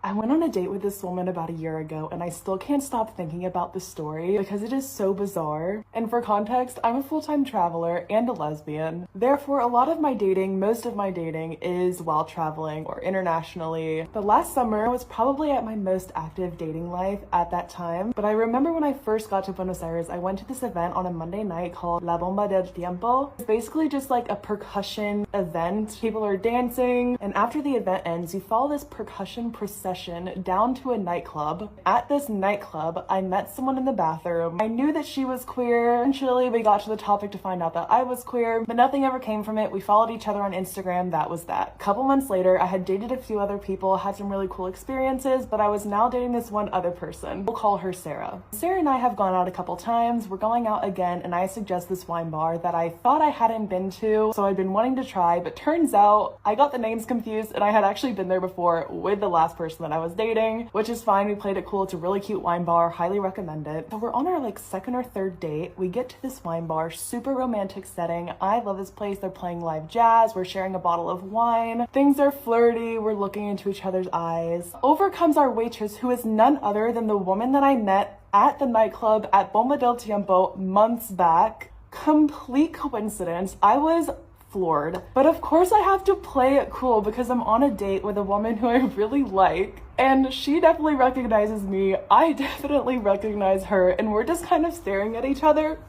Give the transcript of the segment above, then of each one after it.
I went on a date with this woman about a year ago, and I still can't stop thinking about the story because it is so bizarre. And for context, I'm a full-time traveler and a lesbian. Therefore, a lot of my dating, most of my dating, is while traveling or internationally. But last summer was probably at my most active dating life at that time. But I remember when I first got to Buenos Aires, I went to this event on a Monday night called La Bomba del Tiempo. It's basically just like a percussion event. People are dancing, and after the event ends, you follow this percussion procession down to a nightclub. At this nightclub, I met someone in the bathroom. I knew that she was queer. Eventually, we got to the topic to find out that I was queer, but nothing ever came from it. We followed each other on Instagram. That was that. A couple months later, I had dated a few other people, had some really cool experiences, but I was now dating this one other person. We'll call her Sarah. Sarah and I have gone out a couple times. We're going out again, and I suggest this wine bar that I thought I hadn't been to, so I'd been wanting to try, but turns out I got the names confused, and I had actually been there before with the last person that I was dating, which is fine. We played it cool. It's a really cute wine bar. Highly recommend it. So we're on our second or third date. We get to this wine bar, super romantic setting. I love this place. They're playing live jazz. We're sharing a bottle of wine. Things are flirty. We're looking into each other's eyes. Over comes our waitress, who is none other than the woman that I met at the nightclub at Bomba del Tiempo months back. Complete coincidence. I was floored. But of course I have to play it cool because I'm on a date with a woman who I really like, and she definitely recognizes me. I definitely recognize her, and we're just kind of staring at each other.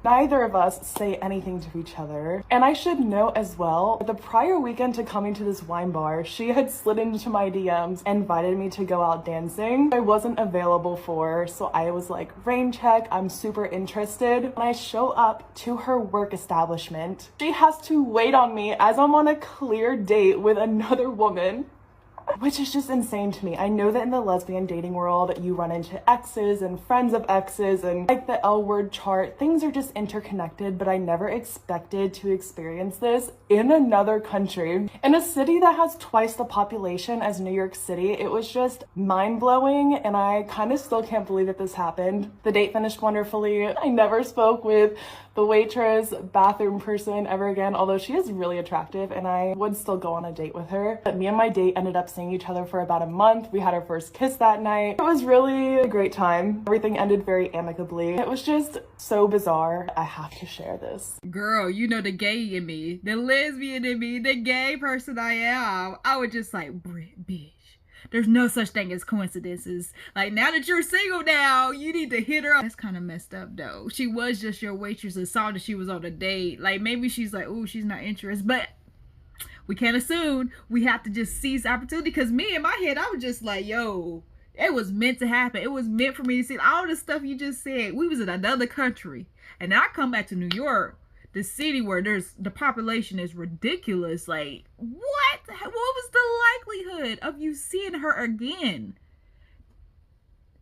Neither of us say anything to each other. And I should note as well, the prior weekend to coming to this wine bar, she had slid into my DMs and invited me to go out dancing. I wasn't available for, so I was like, rain check, I'm super interested. When I show up to her work establishment, she has to wait on me as I'm on a clear date with another woman, which is just insane to me. I know that in the lesbian dating world, you run into exes and friends of exes and like the L word chart. Things are just interconnected, but I never expected to experience this in another country. In a city that has twice the population as New York City, it was just mind-blowing, and I kind of still can't believe that this happened. The date finished wonderfully. I never spoke with the waitress, bathroom person ever again, although she is really attractive and I would still go on a date with her. But me and my date ended up seeing each other for about a month. We had our first kiss that night. It was really a great time. Everything ended very amicably. It was just so bizarre. I have to share this. Girl, you know the gay in me, the lesbian in me, the gay person I am. I would just like, bitch. There's no such thing as coincidences. Like, now that you're single now, you need to hit her up. That's kind of messed up, though. She was just your waitress and saw that she was on a date. Like, maybe she's like, ooh, she's not interested. But we can't assume. We have to just seize the opportunity. Because me, in my head, I was just like, yo, it was meant to happen. It was meant for me to see all the stuff you just said. We was in another country. And now I come back to New York, the city where the population is ridiculous. Like, what? What was the likelihood of you seeing her again?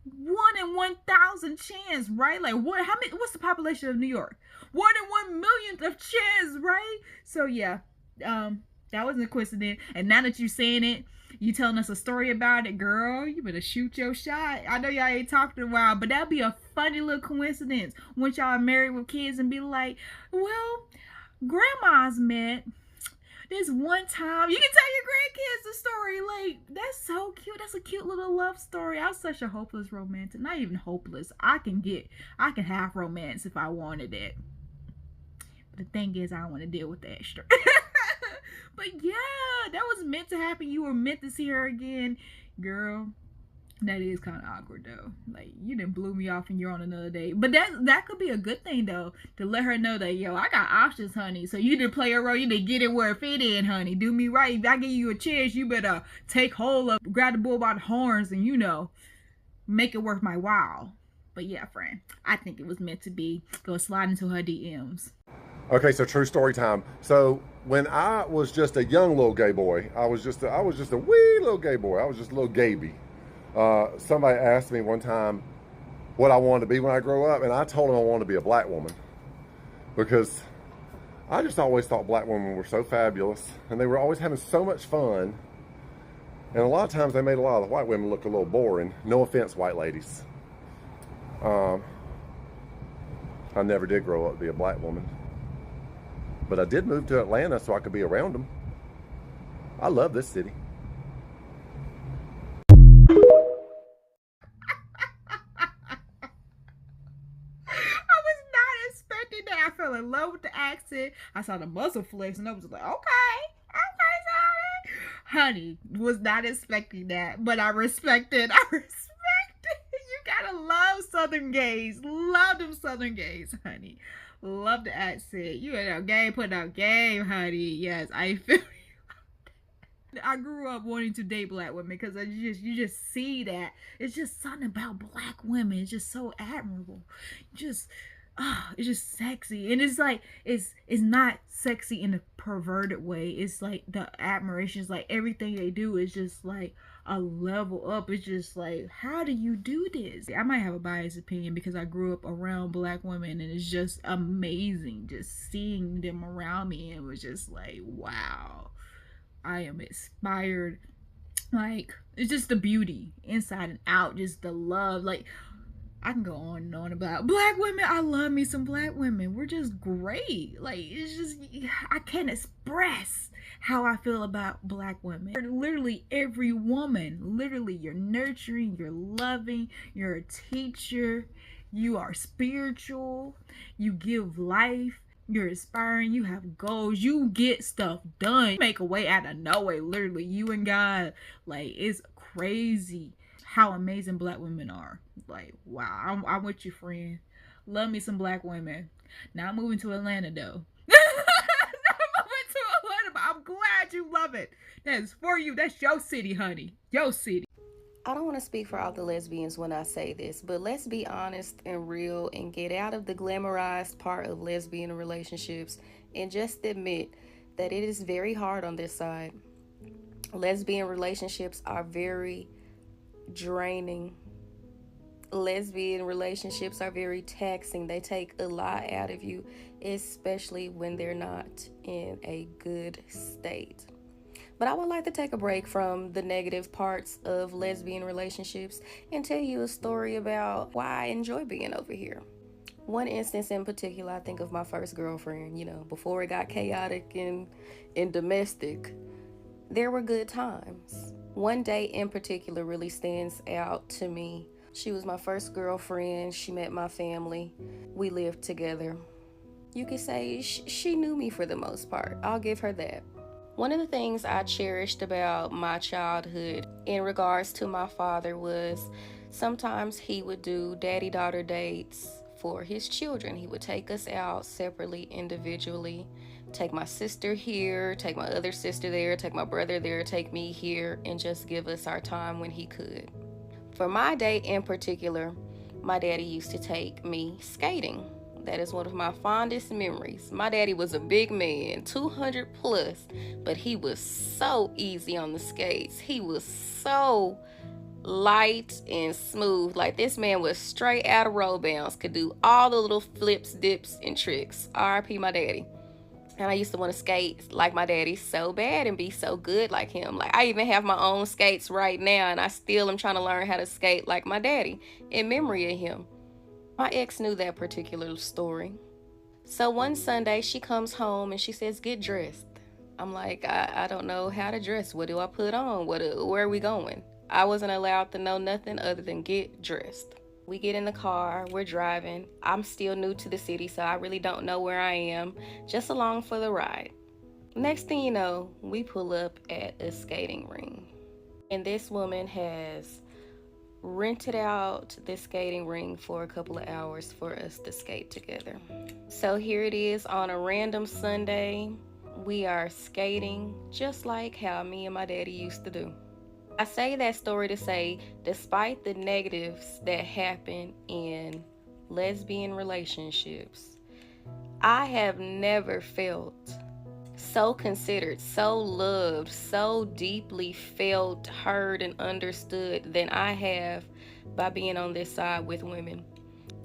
1 in 1,000 chance, right? Like, what? How many? What's the population of New York? 1 in 1 millionth of chance, right? So yeah, that wasn't a coincidence. And now that you're saying it, you telling us a story about it, girl, you better shoot your shot. I know y'all ain't talked in a while, but that'd be a funny little coincidence once y'all are married with kids and be like, well, grandma's met this one time. You can tell your grandkids the story. Like, that's so cute. That's a cute little love story. I'm such a hopeless romantic. Not even hopeless. I can have romance if I wanted it. But the thing is, I don't want to deal with the extra. But yeah, that was meant to happen. You were meant to see her again. Girl, that is kind of awkward though. Like, you done blew me off and you're on another date. But that could be a good thing though, to let her know that, yo, I got options, honey. So you didn't play a role. You didn't get it where it fit in, honey. Do me right. If I give you a chance, you better take hold of, grab the bull by the horns and, you know, make it worth my while. But yeah, friend, I think it was meant to be. Go slide into her DMs. Okay, so true story time. So when I was just a young little gay boy, I was just a wee little gay boy. I was just a little gaby. Somebody asked me one time what I wanted to be when I grow up, and I told them I wanted to be a black woman because I just always thought black women were so fabulous, and they were always having so much fun. And a lot of times they made a lot of the white women look a little boring. No offense, white ladies. I never did grow up to be a black woman. But I did move to Atlanta so I could be around them. I love this city. with the accent. I saw the muzzle flex and I was like, okay, sorry. Honey, was not expecting that, but I respect it. I respect it. You gotta love Southern gays. Love them Southern gays, honey. Love the accent. You know, game putting out game, honey. Yes, I feel you. I grew up wanting to date black women because you just see that. It's just something about black women. It's just so admirable. It's just sexy. And it's like it's not sexy in a perverted way. It's like the admiration is like everything they do is just like a level up. It's just like, how do you do this? I might have a biased opinion because I grew up around black women and it's just amazing just seeing them around me. It was just like, wow. I am inspired. Like, it's just the beauty inside and out, just the love. Like, I can go on and on about black women. I love me some black women. We're just great. Like, it's just, I can't express how I feel about black women. Literally every woman, literally you're nurturing, you're loving, you're a teacher, you are spiritual, you give life. You're inspiring, you have goals, you get stuff done. You make a way out of no way, literally. You and God, like, it's crazy how amazing black women are. Like, wow, I'm with you, friend. Love me some black women. Now I'm moving to Atlanta, though. I'm glad you love it. That's for you. That's your city, honey. Your city. I don't want to speak for all the lesbians when I say this, but let's be honest and real and get out of the glamorized part of lesbian relationships and just admit that it is very hard on this side. Lesbian relationships are very draining. Lesbian relationships are very taxing. They take a lot out of you, especially when they're not in a good state. But I would like to take a break from the negative parts of lesbian relationships and tell you a story about why I enjoy being over here. One instance in particular, I think of my first girlfriend, before it got chaotic and domestic. There were good times. One day in particular really stands out to me. She was my first girlfriend. She met my family. We lived together. You could say she knew me for the most part. I'll give her that. One of the things I cherished about my childhood in regards to my father was sometimes he would do daddy-daughter dates for his children. He would take us out separately, individually, take my sister here, take my other sister there, take my brother there, take me here, and just give us our time when he could. For my date in particular, my daddy used to take me skating. That is one of my fondest memories. My daddy was a big man, 200 plus, but he was so easy on the skates. He was so light and smooth. Like, this man was straight out of roll bounds, could do all the little flips, dips, and tricks. R.I.P. my daddy. And I used to want to skate like my daddy so bad and be so good like him. Like, I even have my own skates right now, and I still am trying to learn how to skate like my daddy in memory of him. My ex knew that particular story. So one Sunday she comes home and she says, get dressed. I'm like, I don't know how to dress. What do I put on? Where are we going? I wasn't allowed to know nothing other than get dressed. We get in the car, we're driving. I'm still new to the city, so I really don't know where I am. Just along for the ride. Next thing you know, we pull up at a skating ring. And this woman has rented out this skating ring for a couple of hours for us to skate together. So here it is on a random Sunday. We are skating just like how me and my daddy used to do. I say that story to say, despite the negatives that happen in lesbian relationships, I have never felt so considered, so loved, so deeply felt, heard, and understood than I have by being on this side with women.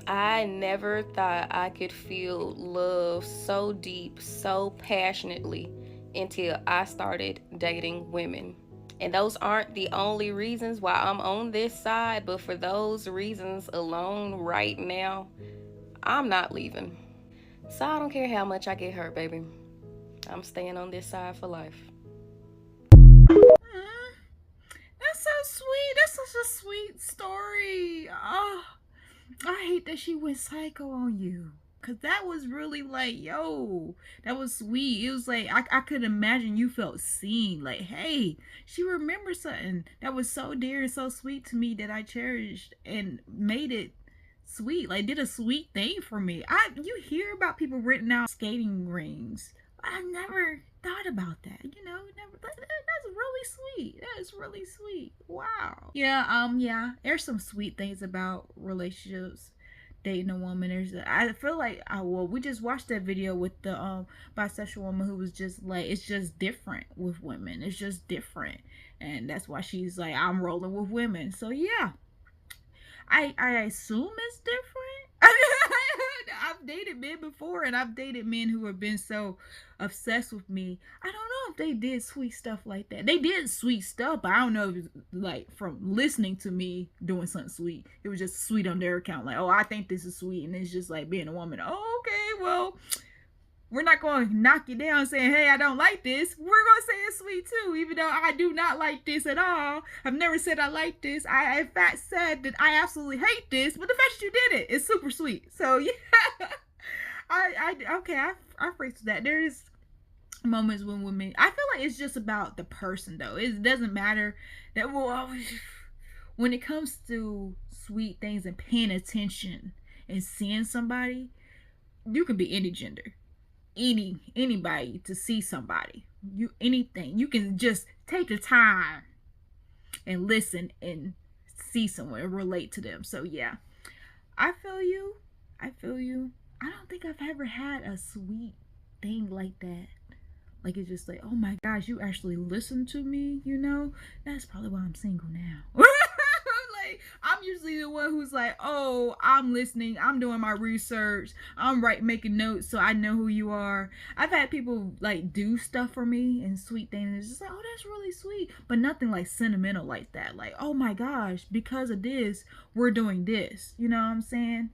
I never thought I could feel love so deep, so passionately until I started dating women. And those aren't the only reasons why I'm on this side, but for those reasons alone right now, I'm not leaving. So I don't care how much I get hurt, baby. I'm staying on this side for life. That's so sweet. That's such a sweet story. Oh, I hate that she went psycho on you. Cause that was really like, yo, that was sweet. It was like I could imagine you felt seen. Like, hey, she remembers something that was so dear and so sweet to me that I cherished and made it sweet. Like, did a sweet thing for me. You hear about people renting out skating rings. I never thought about that. You know, never. That's really sweet. That is really sweet. Wow. Yeah. There's some sweet things about relationships. Dating a woman, I feel like we just watched that video with the bisexual woman who was just like, it's just different with women. It's just different, and that's why she's like, I'm rolling with women. So yeah, I assume it's different. I've dated men before, and I've dated men who have been so obsessed with me. I don't know if they did sweet stuff like that. They did sweet stuff, but I don't know if it's like from listening to me doing something sweet. It was just sweet on their account. Like, oh, I think this is sweet, and it's just like being a woman. Oh, okay, well, we're not going to knock you down saying, hey, I don't like this. We're going to say it's sweet too, even though I do not like this at all. I've never said I like this. I in fact said that I absolutely hate this, but the fact that you did it is super sweet. So yeah, I phrased that. There is moments when women, I feel like it's just about the person though. It doesn't matter that when it comes to sweet things and paying attention and seeing somebody, you can be any gender. Anybody to see somebody, anything, you can just take the time and listen and see someone and relate to them. So yeah, I feel you. I don't think I've ever had a sweet thing like that. Like, it's just like, oh my gosh, you actually listened to me, you know? That's probably why I'm single now. Like, I'm usually the one who's like, oh, I'm listening, I'm doing my research, I'm making notes so I know who you are. I've had people like do stuff for me and sweet things. It's just like, oh, that's really sweet, but nothing like sentimental like that. Like, oh my gosh, because of this, we're doing this. You know what I'm saying?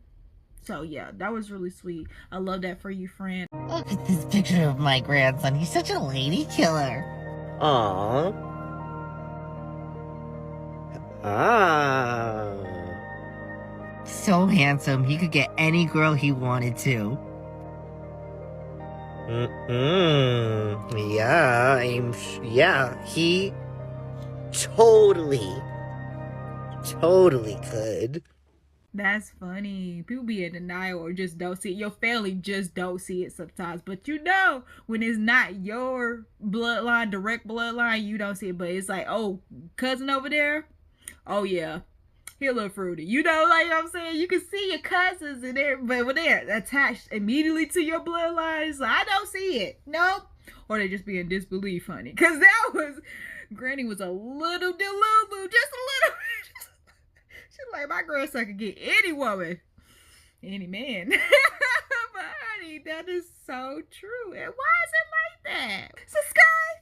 So yeah, that was really sweet. I love that for you, friend. Look at this picture of my grandson. He's such a lady killer. Aww. Ah. So handsome, he could get any girl he wanted to. Yeah, he totally could. That's funny. People be in denial or just don't see it. Your family just don't see it sometimes. But you know, when it's not your bloodline, direct bloodline, you don't see it. But it's like, oh, cousin over there, oh yeah, he a little fruity. You know, like, you know what I'm saying? You can see your cousins in there, but when they're attached immediately to your bloodline, it's like, I don't see it. Nope. Or they just be in disbelief, honey. Because that was, Granny was a little delulu, just a little. She's like, my grandson could get any woman, any man. But honey, that is so true. And why is it like that? Subscribe.